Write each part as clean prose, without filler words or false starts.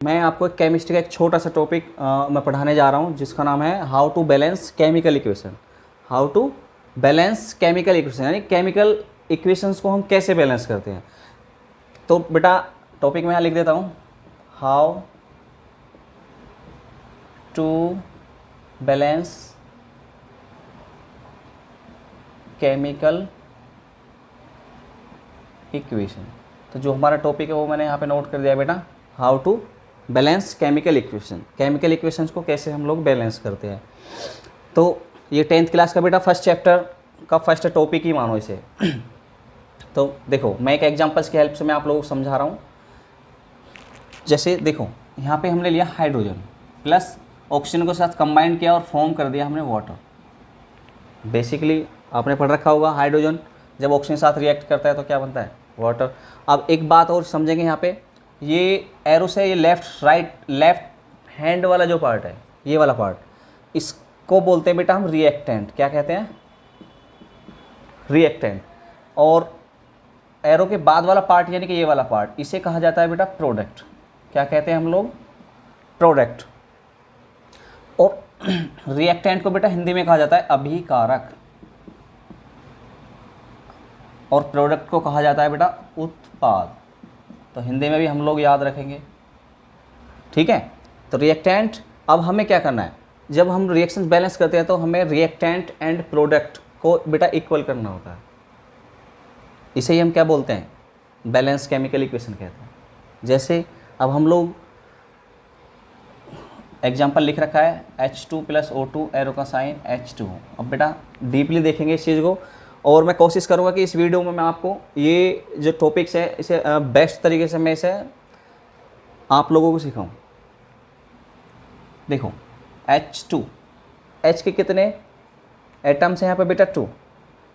मैं आपको एक केमिस्ट्री का एक छोटा सा टॉपिक मैं पढ़ाने जा रहा हूँ जिसका नाम है how to balance chemical equation. How to balance chemical equation यानी केमिकल इक्वेशंस को हम कैसे बैलेंस करते हैं। तो बेटा टॉपिक मैं यहाँ लिख देता हूँ, how to balance chemical equation. तो जो हमारा टॉपिक है वो मैंने यहाँ पे नोट कर दिया बेटा, how to balance chemical equation. Chemical equations को कैसे हम लोग बैलेंस करते हैं। तो ये 10th क्लास का बेटा फर्स्ट चैप्टर का फर्स्ट टॉपिक ही मानो इसे। तो देखो मैं एक एग्जांपल्स की हेल्प से मैं आप लोगों को समझा रहा हूँ। जैसे देखो यहाँ पे हमने लिया हाइड्रोजन प्लस ऑक्सीजन के साथ कंबाइन किया और फॉर्म कर दिया हमने वाटर। बेसिकली आपने पढ़ रखा होगा हाइड्रोजन जब ऑक्सीजन के साथ रिएक्ट करता है तो क्या बनता है, वाटर। अब एक बात और समझेंगे यहाँ पे, ये एरो से ये लेफ्ट हैंड वाला जो पार्ट है, ये वाला पार्ट, इसको बोलते हैं बेटा हम रिएक्टेंट। क्या कहते हैं, रिएक्टेंट। और एरो के बाद वाला पार्ट यानी कि ये वाला पार्ट, इसे कहा जाता है बेटा प्रोडक्ट। क्या कहते हैं हम लोग, प्रोडक्ट। और रिएक्टेंट को बेटा हिंदी में कहा जाता है अभिकारक और प्रोडक्ट को कहा जाता है बेटा उत्पाद। तो हिंदी में भी हम लोग याद रखेंगे, ठीक है। तो रिएक्टेंट, अब हमें क्या करना है, जब हम रिएक्शंस बैलेंस करते हैं तो हमें रिएक्टेंट एंड प्रोडक्ट को बेटा इक्वल करना होता है। इसे ही हम क्या बोलते हैं, बैलेंस केमिकल इक्वेशन कहते हैं। जैसे अब हम लोग एग्जाम्पल लिख रखा है H2 + O2 एरो का साइन H2। अब बेटा डीपली देखेंगे इस चीज़ को और मैं कोशिश करूँगा कि इस वीडियो में मैं आपको ये जो टॉपिक्स है इसे बेस्ट तरीके से मैं इसे आप लोगों को सिखाऊं। देखो H2, H के कितने एटम्स हैं यहाँ पे बेटा 2,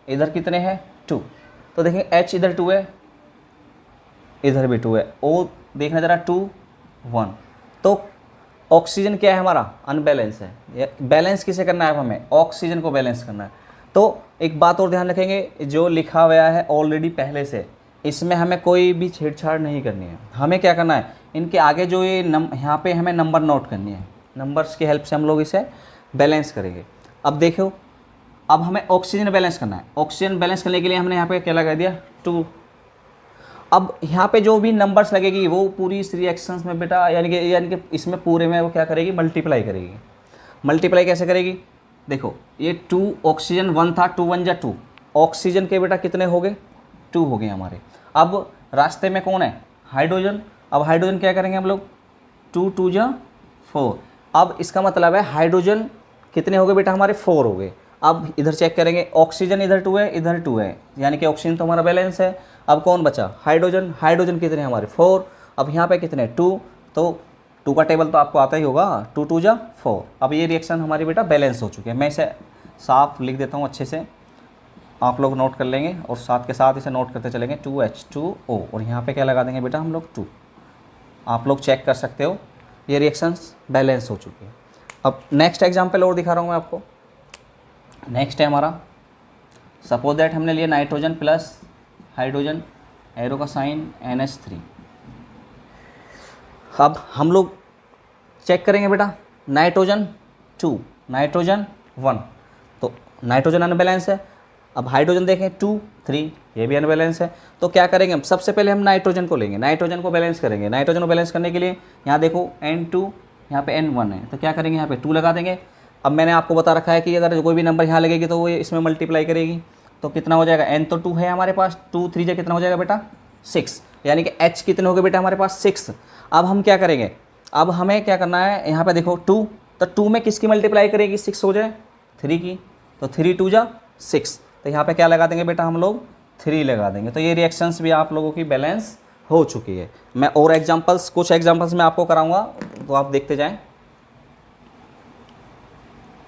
इधर कितने हैं 2। तो देखेंगे H इधर 2 है, इधर भी 2 है। O देखना ज़रा 2 1। तो ऑक्सीजन क्या है हमारा, अनबैलेंस है। बैलेंस किसे करना है, हमें ऑक्सीजन को बैलेंस करना है। तो एक बात और ध्यान रखेंगे, जो लिखा हुआ है ऑलरेडी पहले से, इसमें हमें कोई भी छेड़छाड़ नहीं करनी है। हमें क्या करना है, इनके आगे जो ये यहाँ पे हमें नंबर नोट करनी है, नंबर्स की हेल्प से हम लोग इसे बैलेंस करेंगे। अब देखो, अब हमें ऑक्सीजन बैलेंस करना है। ऑक्सीजन बैलेंस करने के लिए हमने यहाँ पे क्या लगा दिया 2। अब यहाँ पे जो भी नंबर्स लगेगी वो पूरी इस रिएक्शंस में बेटा यानी कि इसमें पूरे में वो क्या करेगी, मल्टीप्लाई करेगी। मल्टीप्लाई कैसे करेगी, देखो ये 2 ऑक्सीजन 1 था, 2 1 जा 2, ऑक्सीजन के बेटा कितने हो गए 2 हो गए हमारे। अब रास्ते में कौन है, हाइड्रोजन। अब हाइड्रोजन क्या करेंगे हम लोग, 2 2 जा 4। अब इसका मतलब है हाइड्रोजन कितने हो गए बेटा हमारे 4 हो गए। अब इधर चेक करेंगे, ऑक्सीजन इधर 2 है, इधर 2 है, यानी कि ऑक्सीजन तो हमारा बैलेंस है। अब कौन बचा, हाइड्रोजन। हाइड्रोजन कितने हमारे 4। अब यहाँ पे कितने 2, तो 2 का टेबल तो आपको आता ही होगा, 2 2 जा 4। अब ये रिएक्शन हमारी बेटा बैलेंस हो चुकी है। मैं इसे साफ लिख देता हूँ अच्छे से, आप लोग नोट कर लेंगे और साथ के साथ इसे नोट करते चलेंगे 2H2O। और यहाँ पे क्या लगा देंगे बेटा हम लोग 2। आप लोग चेक कर सकते हो ये रिएक्शंस बैलेंस हो चुकी है। अब नेक्स्ट एग्जाम्पल और दिखा रहा हूँ मैं आपको। नेक्स्ट है हमारा, सपोज दैट हमने लिया नाइट्रोजन प्लस हाइड्रोजन, एरो का साइन NH3। अब हम लोग चेक करेंगे बेटा, नाइट्रोजन 2 नाइट्रोजन 1, तो नाइट्रोजन अनबैलेंस है। अब हाइड्रोजन देखें 2 3, ये भी अनबैलेंस है। तो क्या करेंगे हम, सबसे पहले हम नाइट्रोजन को लेंगे, नाइट्रोजन को बैलेंस करेंगे। नाइट्रोजन को बैलेंस करने के लिए यहाँ देखो N2, यहाँ पे N1 है, तो क्या करेंगे यहाँ पे 2 लगा देंगे। अब मैंने आपको बता रखा है कि अगर कोई भी नंबर यहाँ लगेगी तो वो इसमें मल्टीप्लाई करेगी। तो कितना हो जाएगा, N तो 2 है हमारे पास, 2 3 जा कितना हो जाएगा बेटा 6, यानी कि H कितने हो गए बेटा हमारे पास 6। अब हम क्या करेंगे, अब हमें क्या करना है, यहाँ पे देखो 2, तो 2 में किसकी मल्टीप्लाई करेगी 6 हो जाए, 3 की। तो 3 2 जा 6, तो यहाँ पे क्या लगा देंगे बेटा हम लोग 3 लगा देंगे। तो ये रिएक्शंस भी आप लोगों की बैलेंस हो चुकी है। मैं और एग्जांपल्स, कुछ एग्जांपल्स मैं आपको कराऊंगा तो आप देखते जाएं।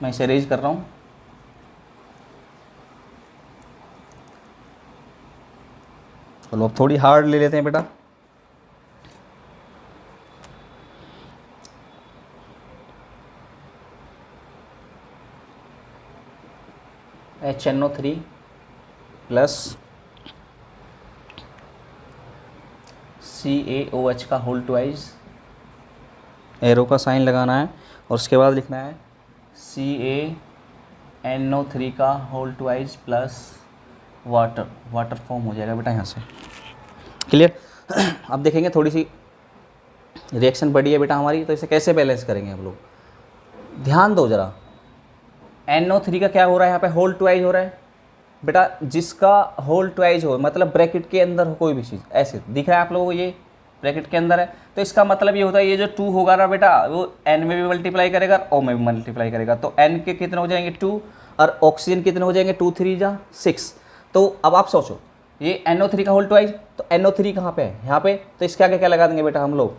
मैं इसे रेज कर रहा हूँ। चलो अब थोड़ी हार्ड ले लेते हैं बेटा। HNO3 प्लस CaOH का होल ट्वाइस एरो का साइन लगाना है और उसके बाद लिखना है CaNO3 का whole twice plus water form हो जाएगा बेटा यहाँ से। क्लियर। अब देखेंगे थोड़ी सी रिएक्शन बढ़ी है बेटा हमारी, तो इसे कैसे बैलेंस करेंगे हम लोग। ध्यान दो ज़रा, NO3 का क्या हो रहा है यहाँ पे, होल ट्वाइस हो रहा है बेटा। जिसका होल ट्वाइस हो मतलब ब्रैकेट के अंदर हो कोई भी चीज़, ऐसे दिख रहा है आप लोगों को, ये ब्रैकेट के अंदर है, तो इसका मतलब ये होता है ये जो 2 होगा ना बेटा वो N में भी मल्टीप्लाई करेगा O में भी मल्टीप्लाई करेगा। तो N के कितने हो जाएंगे 2 और ऑक्सीजन कितने हो जाएंगे 2 3 जा 6। तो अब आप सोचो ये NO3 का होल ट्वाइस, तो NO3 कहाँ पे है, यहाँ पे, तो इसके आगे क्या लगा देंगे बेटा हम लोग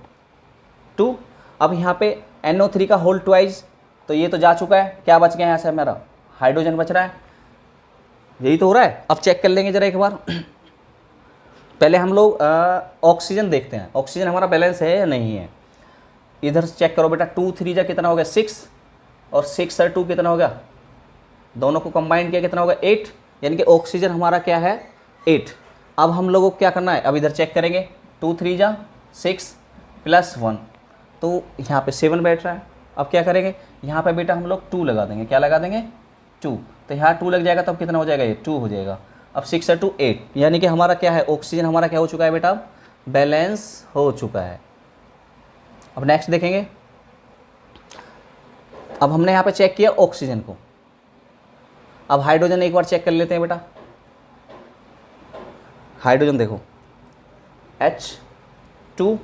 2। अब यहाँ पे NO3 का होल ट्वाइस, तो ये तो जा चुका है, क्या बच गया यहाँ से मेरा हाइड्रोजन बच रहा है, यही तो हो रहा है। अब चेक कर लेंगे जरा एक बार। पहले हम लोग ऑक्सीजन देखते हैं, ऑक्सीजन हमारा बैलेंस है या नहीं है। इधर चेक करो बेटा, 2 3 जा कितना हो गया 6 और 6 और 2 कितना हो गया, दोनों को कंबाइन किया कितना हो गया 8, यानी कि ऑक्सीजन हमारा क्या है 8। अब हम लोगों को क्या करना है, अब इधर चेक करेंगे 2 3 जा 6 प्लस 1, तो यहाँ पे 7 बैठ रहा है। अब क्या करेंगे, यहाँ पे बेटा हम लोग 2 लगा देंगे, क्या लगा देंगे 2, तो यहाँ 2 लग जाएगा, तब कितना हो जाएगा ये 2 हो जाएगा। अब 6 और 2 8, यानी कि हमारा क्या है ऑक्सीजन हमारा क्या हो चुका है बेटा, बैलेंस हो चुका है। अब नेक्स्ट देखेंगे, अब हमने यहाँ पे चेक किया ऑक्सीजन को, अब हाइड्रोजन एक बार चेक कर लेते हैं बेटा। हाइड्रोजन देखो H2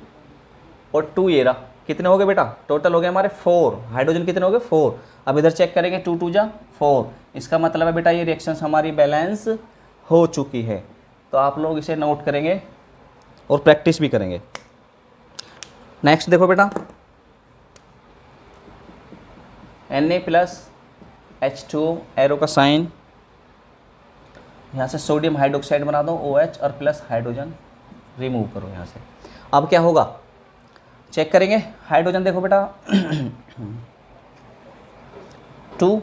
और 2 ये रहा, कितने हो गए बेटा, टोटल हो गए हमारे 4, हाइड्रोजन कितने हो गए 4। अब इधर चेक करेंगे 2 2 जा 4, इसका मतलब है बेटा ये रिएक्शंस हमारी बैलेंस हो चुकी है। तो आप लोग इसे नोट करेंगे और प्रैक्टिस भी करेंगे। नेक्स्ट देखो बेटा, Na प्लस H2O, एरो का साइन, यहाँ से सोडियम हाइड्रोक्साइड बना दो OH और प्लस हाइड्रोजन रिमूव करो यहाँ से। अब क्या होगा चेक करेंगे, हाइड्रोजन देखो बेटा 2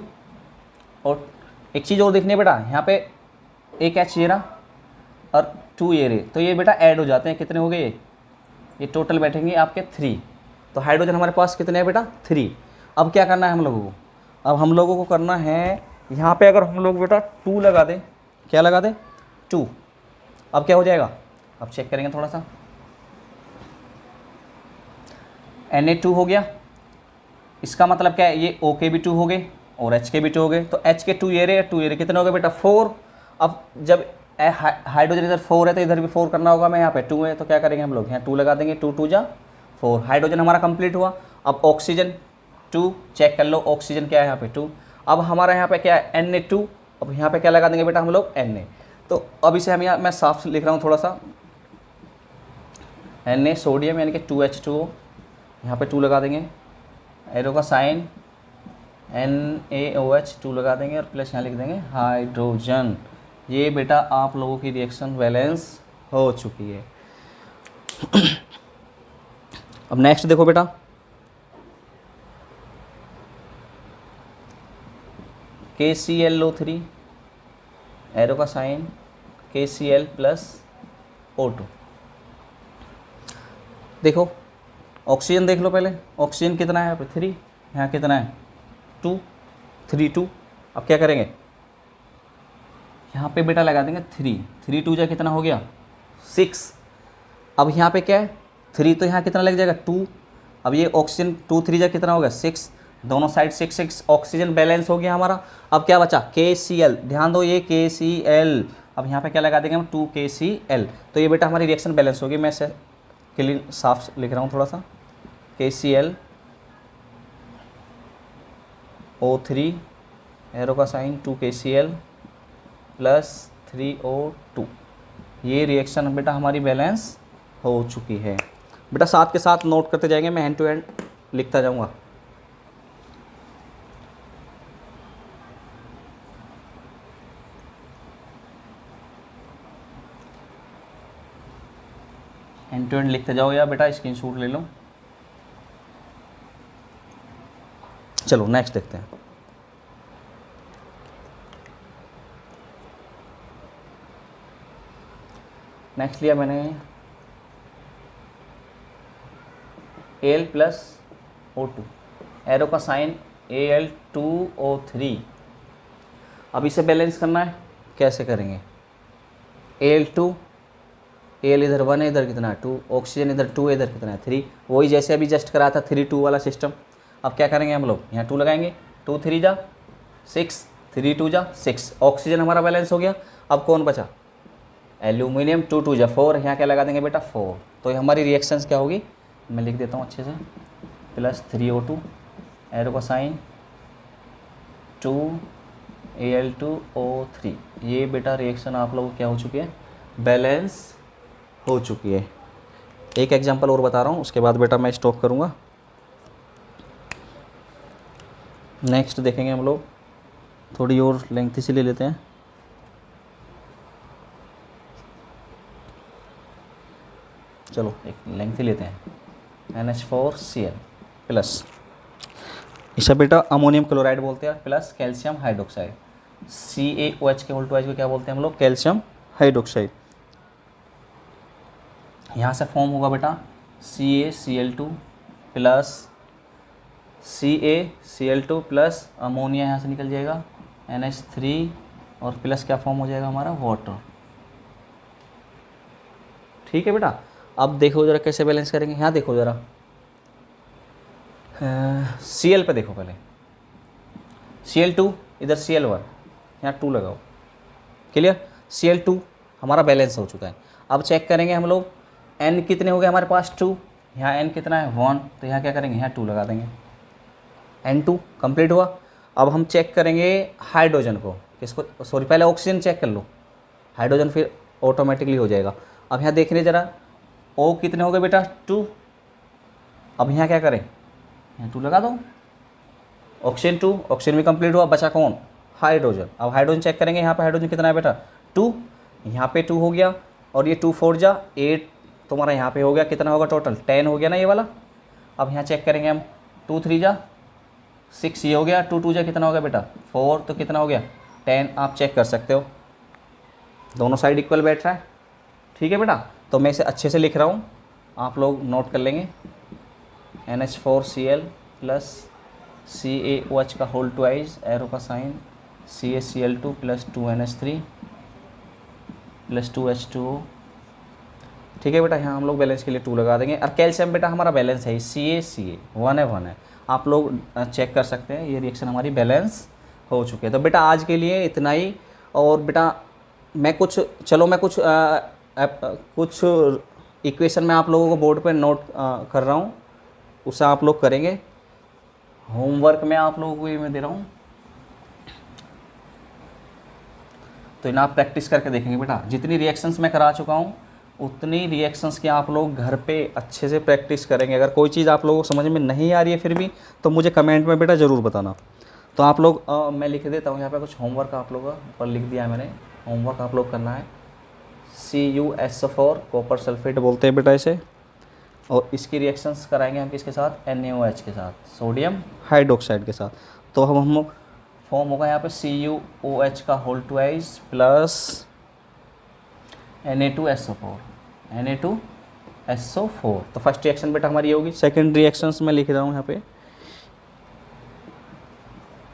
और एक चीज़ और देखनी है बेटा, यहाँ पे एक H ये रहा और 2 ये रहे, तो ये बेटा ऐड हो जाते हैं, कितने हो गए ये टोटल बैठेंगे आपके 3। तो हाइड्रोजन हमारे पास कितने हैं बेटा 3। अब क्या करना है हम लोगों को, अब हम लोगों को करना है यहाँ पे अगर हम लोग बेटा 2 लगा दें, क्या लगा दें 2, अब क्या हो जाएगा, अब चेक करेंगे थोड़ा सा, Na2 हो गया, इसका मतलब क्या है ये O के भी 2 हो गए और H के भी 2 हो गए, तो H के 2 ये रहे कितने हो गए बेटा 4। अब जब हाइड्रोजन इधर 4 है तो इधर भी 4 करना होगा, मैं यहाँ पे 2 है तो क्या करेंगे हम लोग यहाँ 2 लगा देंगे, 2 2 जा 4, हाइड्रोजन हमारा कंप्लीट हुआ। अब ऑक्सीजन 2 चेक कर लो, ऑक्सीजन क्या है यहाँ पे 2। अब हमारा यहाँ पे क्या है Na2, अब यहाँ पे क्या लगा देंगे बेटा हम लोग Na। तो अब इसे हम यहाँ मैं साफ लिख रहा हूँ थोड़ा सा, Na सोडियम यानी कि 2H2O, यहाँ पे 2 लगा देंगे, एरो का साइन NaOH 2 लगा देंगे और प्लस यहाँ लिख देंगे हाइड्रोजन। ये बेटा आप लोगों की रिएक्शन बैलेंस हो चुकी है। अब नेक्स्ट देखो बेटा, KClO3 एरो का साइन KCl प्लस O2। देखो ऑक्सीजन देख लो पहले, ऑक्सीजन कितना है यहाँ पे 3, यहाँ कितना है 2 3 2। अब क्या करेंगे यहाँ पे बेटा लगा देंगे 3 3 2 जा कितना हो गया 6। अब यहाँ पे क्या है 3, तो यहाँ कितना लग जाएगा 2। अब ये ऑक्सीजन 2 3 जा कितना हो गया 6, दोनों साइड 6 6, ऑक्सीजन बैलेंस हो गया हमारा। अब क्या बचा KCl, ध्यान दो ये KCl, अब यहाँ पे क्या लगा देंगे हम 2 KCl, तो ये बेटा हमारी रिएक्शन बैलेंस होगी। मैं इसे क्लीन साफ लिख रहा हूँ थोड़ा सा, KCl O3 एरो का साइन 2 KCl प्लस 3 O2, ये रिएक्शन बेटा हमारी बैलेंस हो चुकी है। बेटा साथ के साथ नोट करते जाएंगे, मैं हैंड टू हैंड लिखता जाऊंगा। हैंड टू हैंड लिखते जाओ या बेटा स्क्रीनशॉट ले लो। चलो नेक्स्ट देखते हैं। नेक्स्ट लिया मैंने Al प्लस O2, एरो का साइन Al2O3। अब इसे बैलेंस करना है, कैसे करेंगे? Al2, Al इधर 1 है, इधर कितना है 2, ऑक्सीजन इधर 2 है, इधर कितना है 3, वही जैसे अभी जस्ट करा था 3-2 वाला सिस्टम। अब क्या करेंगे हम लोग, यहाँ 2 लगाएंगे, 2 3 जा 6, 3 2 जा 6, ऑक्सीजन हमारा बैलेंस हो गया। अब कौन बचा? एल्यूमिनियम, 2 2 जा 4, यहाँ क्या लगा देंगे बेटा 4। तो ये हमारी रिएक्शंस क्या होगी, मैं लिख देता हूँ अच्छे से, प्लस 3O2, एरो का साइन 2Al2O3। ये बेटा रिएक्शन आप लोगों को क्या हो चुकी है, बैलेंस हो चुकी है। एक एग्जांपल और बता रहा हूँ, उसके बाद बेटा मैं स्टॉप करूँगा। नेक्स्ट देखेंगे हम लोग, थोड़ी और लेंथी सी ले लेते हैं। चलो एक लेंथी लेते हैं, NH4Cl प्लस, इसे बेटा अमोनियम क्लोराइड बोलते हैं, प्लस कैल्शियम हाइड्रोक्साइड, CaOH के उल्टा को क्या बोलते हैं हम लोग, कैल्शियम हाइड्रोक्साइड। यहाँ से फॉर्म होगा बेटा CaCl2 plus CaCl2 plus ammonia यहाँ से निकल जाएगा NH3 और प्लस क्या फॉर्म हो जाएगा हमारा, वाटर। ठीक है बेटा, अब देखो ज़रा कैसे बैलेंस करेंगे। यहाँ देखो ज़रा, Cl पे देखो पहले, Cl2 इधर Cl1, यहाँ 2 लगाओ, क्लियर। Cl2 हमारा बैलेंस हो चुका है। अब चेक करेंगे हम लोग, N कितने हो गए हमारे पास 2, यहाँ N कितना है 1, तो यहाँ क्या करेंगे, यहाँ 2 लगा देंगे, N2 कंप्लीट हुआ। अब हम चेक करेंगे हाइड्रोजन को, किसको, सॉरी पहले ऑक्सीजन चेक कर लो, हाइड्रोजन फिर ऑटोमेटिकली हो जाएगा। अब यहाँ देख रहे जरा, O कितने हो गए बेटा 2, अब यहाँ क्या करें, यहाँ 2 लगा दो, ऑक्सीजन 2, ऑक्सीजन भी कंप्लीट हुआ, बचा कौन, हाइड्रोजन। अब हाइड्रोजन चेक करेंगे, यहाँ पे हाइड्रोजन कितना है बेटा 2, यहाँ पे 2 हो गया, और ये 2 4 जा 8 तुम्हारा यहाँ पे हो गया, कितना होगा टोटल 10 हो गया ना ये वाला। अब यहाँ चेक करेंगे हम, 2 3 जा 6 ये हो गया, 2 2 जा कितना हो गया बेटा 4, तो कितना हो गया 10। आप चेक कर सकते हो, दोनों साइड इक्वल बैठ रहा है। ठीक है बेटा, तो मैं इसे अच्छे से लिख रहा हूँ, आप लोग नोट कर लेंगे, NH4Cl प्लस CaOH का होल ट्वाइस, एरो का sign CaCl2 plus 2NH3 plus 2H2O। ठीक है बेटा, यहाँ हम लोग बैलेंस के लिए 2 लगा देंगे। और कैल्शियम बेटा हमारा बैलेंस है CaCa 1 है, आप लोग चेक कर सकते हैं, ये रिएक्शन हमारी बैलेंस हो चुकी है। तो बेटा आज के लिए इतना ही। और बेटा मैं कुछ कुछ इक्वेशन मैं आप लोगों को बोर्ड पे नोट कर रहा हूँ, उसे आप लोग करेंगे। होमवर्क में आप लोगों को ये मैं दे रहा हूँ, तो इन्हें आप प्रैक्टिस करके देखेंगे बेटा। जितनी रिएक्शंस मैं करा चुका हूँ उतनी रिएक्शंस की आप लोग घर पे अच्छे से प्रैक्टिस करेंगे। अगर कोई चीज़ आप लोगों को समझ में नहीं आ रही है फिर भी, तो मुझे कमेंट में बेटा ज़रूर बताना। तो आप लोग मैं लिख देता हूँ यहाँ पे कुछ होमवर्क आप लोगों का, ऊपर लिख दिया है मैंने। होमवर्क आप लोग करना है, CuSO4 कॉपर सल्फेट बोलते हैं बेटा इसे, और इसकी रिएक्शंस कराएंगे हम किसके साथ, NaOH के साथ, सोडियम हाइड्रोक्साइड के साथ। तो हम फॉर्म होगा यहाँ पे CuOH का होल ट्वाइस प्लस Na2SO4। तो फर्स्ट रिएक्शन बेटा हमारी ये होगी। सेकेंड रिएक्शंस मैं लिख रहा हूँ यहाँ पे,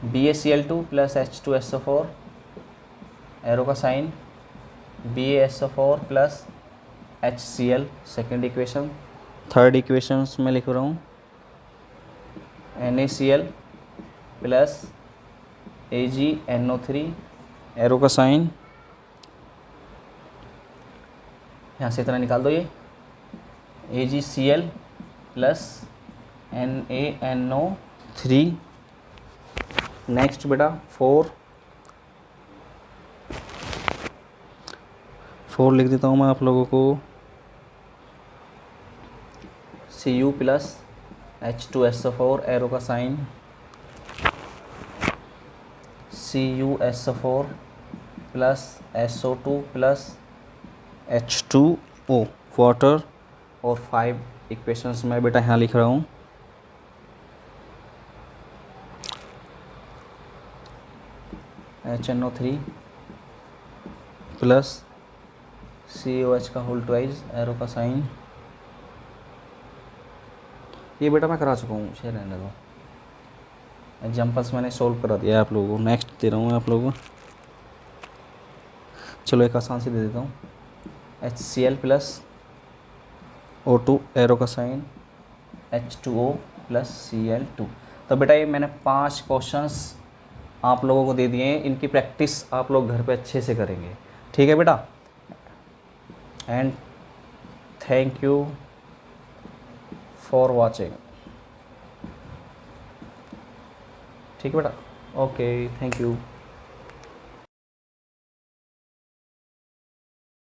BaCl2 प्लस H2SO4, एरो का sign BaSO4 plus HCl, second equation. Third equations में लिख रहा हूँ NaCl प्लस AgNO3, एरो का साइन यहाँ से इतना निकाल दो, ये AgCl प्लस NaNO3। नेक्स्ट बेटा 4 लिख देता हूँ मैं आप लोगों को, Cu प्लस H2SO4, एरो का sign CuSO4 plus SO2 plus H2O water. और 5 इक्वेशंस मैं बेटा यहाँ लिख रहा हूँ, HNO3 प्लस COH का होल ट्वाइस, एरो का साइन ये बेटा मैं करा चुका हूँ, शेयर रहने दो। एग्जाम्पल्स मैंने सोल्व करा दिया है आप लोगों को। नेक्स्ट दे रहा हूँ मैं आप लोगों को। चलो एक आसान सी दे देता हूँ। HCl प्लस O2 एरो का साइन, H2O प्लस Cl2। तो बेटा ये मैंने 5 क्वेश्चंस आप लोगों को दे दिए हैं, इनकी प्रैक्टिस आप लोग घर पे अच्छे से करेंगे, ठीक है बेटा। And thank you for watching, ठीक है बेटा। Okay, thank you.